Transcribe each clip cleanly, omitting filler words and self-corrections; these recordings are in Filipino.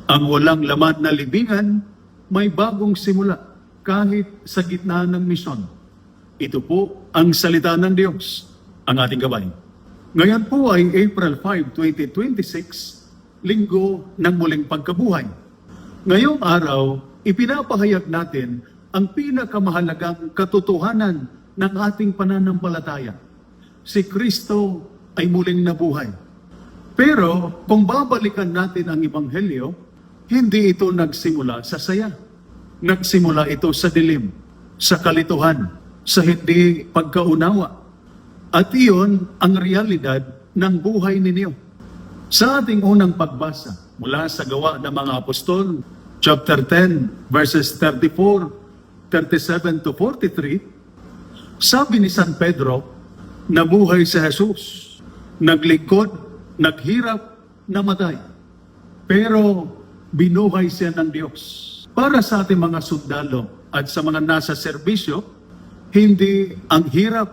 Ang walang laman na libingan, may bagong simula kahit sa gitna ng misyon. Ito po ang salita ng Diyos, ang ating gabay. Ngayon po ay April 5, 2026, linggo ng muling pagkabuhay. Ngayong araw, ipinapahayag natin ang pinakamahalagang katotohanan ng ating pananampalataya. Si Kristo ay muling nabuhay. Pero kung babalikan natin ang Ebanghelyo, hindi ito nagsimula sa saya. Nagsimula ito sa dilim, sa kalituhan, sa hindi pagkaunawa. At iyon ang realidad ng buhay ninyo. Sa ating unang pagbasa mula sa Gawa ng mga Apostol, chapter 10, verses 34, 37 to 43, sabi ni San Pedro, nabuhay si Jesus, naglingkod, naghirap, namatay. Pero binuhay siya ng Diyos. Para sa ating mga sundalo at sa mga nasa serbisyo, hindi ang hirap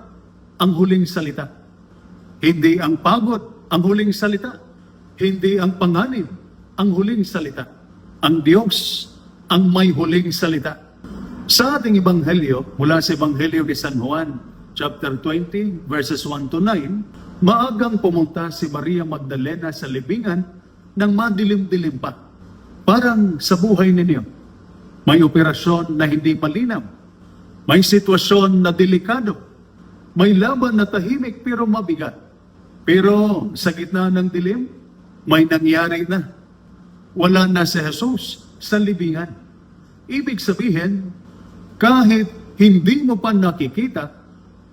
ang huling salita. Hindi ang pagod ang huling salita. Hindi ang panganib ang huling salita. Ang Diyos ang may huling salita. Sa ating Ebanghelyo, mula sa Ebanghelyo ni San Juan, chapter 20, verses 1 to 9, maagang pumunta si Maria Magdalena sa libingan ng madilim-dilim pa. Parang sa buhay ninyo, may operasyon na hindi malinaw, may sitwasyon na delikado, may laban na tahimik pero mabigat. Pero sa gitna ng dilim, may nangyari na. Wala na si Jesus sa libingan. Ibig sabihin, kahit hindi mo pa nakikita,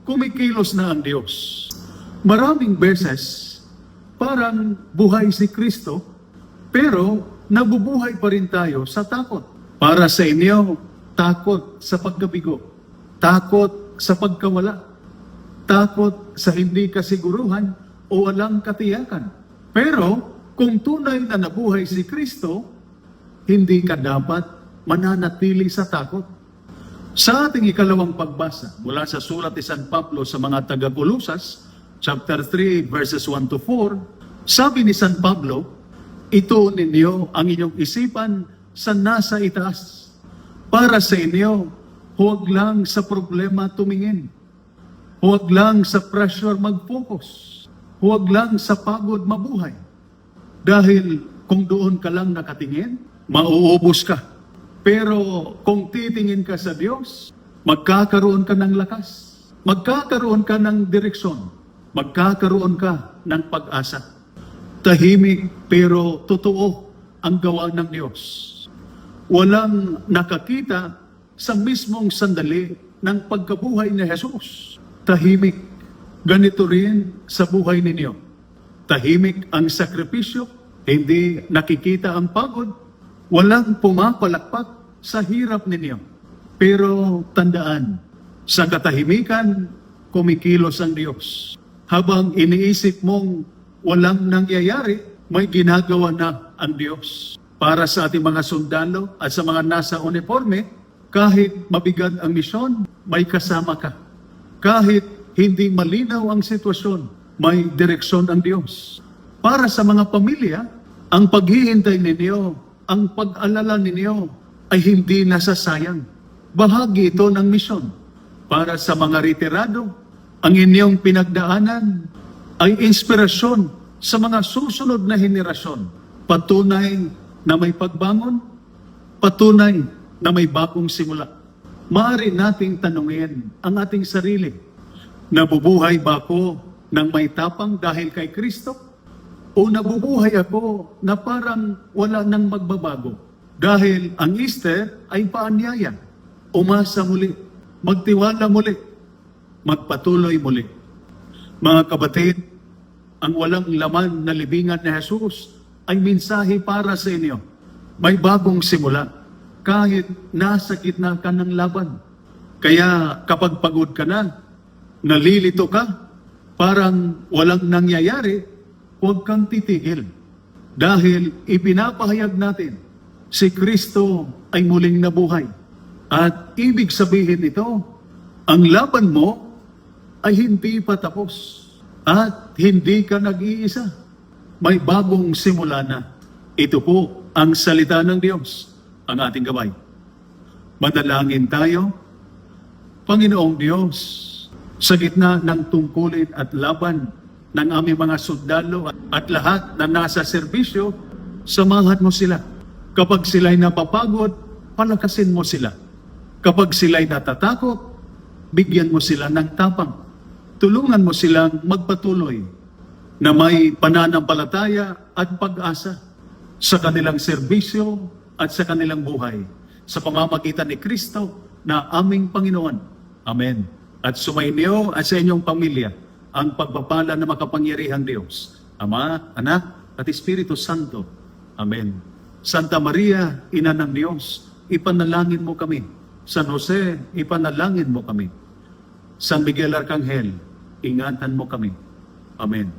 kumikilos na ang Diyos. Maraming beses, parang buhay si Kristo, pero nabubuhay pa rin tayo sa takot. Para sa inyo, takot sa pagkabigo, takot sa pagkawala, takot sa hindi kasiguruhan o walang katiyakan. Pero kung tunay na nabuhay si Kristo, hindi ka dapat mananatili sa takot. Sa ating ikalawang pagbasa, mula sa sulat ni San Pablo sa mga taga-Colosas, chapter 3, verses 1 to 4, sabi ni San Pablo, ito ninyo ang inyong isipan sa nasa itaas. Para sa inyo, huwag lang sa problema tumingin. Huwag lang sa pressure mag-focus. Huwag lang sa pagod mabuhay. Dahil kung doon ka lang nakatingin, mauubos ka. Pero kung titingin ka sa Diyos, magkakaroon ka ng lakas. Magkakaroon ka ng direksyon. Magkakaroon ka ng pag-asa. Tahimik pero totoo ang gawa ng Diyos. Walang nakakita sa mismong sandali ng pagkabuhay ni Jesus. Tahimik. Ganito rin sa buhay ninyo. Tahimik ang sakripisyo, hindi nakikita ang pagod, walang pumapalakpak sa hirap ninyo. Pero tandaan, sa katahimikan, kumikilos ang Diyos. Habang iniisip mong walang nangyayari, may ginagawa na ang Diyos. Para sa ating mga sundalo at sa mga nasa uniforme, kahit mabigat ang misyon, may kasama ka. Kahit hindi malinaw ang sitwasyon, may direksyon ang Diyos. Para sa mga pamilya, ang paghihintay ninyo, ang pag-alala ninyo ay hindi nasasayang. Bahagi ito ng misyon. Para sa mga retirado, ang inyong pinagdaanan ay inspirasyon sa mga susunod na henerasyon. Patunay na may pagbangon, patunay na may bagong simula. Maaari nating tanungin ang ating sarili, nabubuhay ba ako ng may tapang dahil kay Kristo? O nabubuhay ako na parang wala nang magbabago? Dahil ang Easter ay paanyaya. Umasa muli, magtiwala muli, magpatuloy muli. Mga kapatid, ang walang laman na libingan ni Jesus ay mensahe para sa inyo. May bagong simula kahit nasa gitna ka ng laban. Kaya kapag pagod ka na, nalilito ka, parang walang nangyayari, huwag kang titigil. Dahil ipinapahayag natin, si Kristo ay muling nabuhay. At ibig sabihin ito, ang laban mo ay hindi pa tapos. At hindi ka nag-iisa. May bagong simula na. Ito po ang salita ng Diyos, ang ating gabay. Manalangin tayo. Panginoong Diyos, sa gitna ng tungkulin at laban ng aming mga sundalo at lahat na nasa serbisyo, samahan mo sila. Kapag sila'y napapagod, palakasin mo sila. Kapag sila'y natatakot, bigyan mo sila ng tapang. Tulungan mo silang magpatuloy na may pananampalataya at pag-asa sa kanilang serbisyo at sa kanilang buhay sa pamamagitan ni Kristo na aming Panginoon. Amen. At sumainyo at sa inyong pamilya ang pagpapala na makapangyarihang Diyos, Ama, Anak, at Espiritu Santo. Amen. Santa Maria, Ina ng Diyos, ipanalangin mo kami. San Jose, ipanalangin mo kami. San Miguel Arcangel, ingatan mo kami. Amen.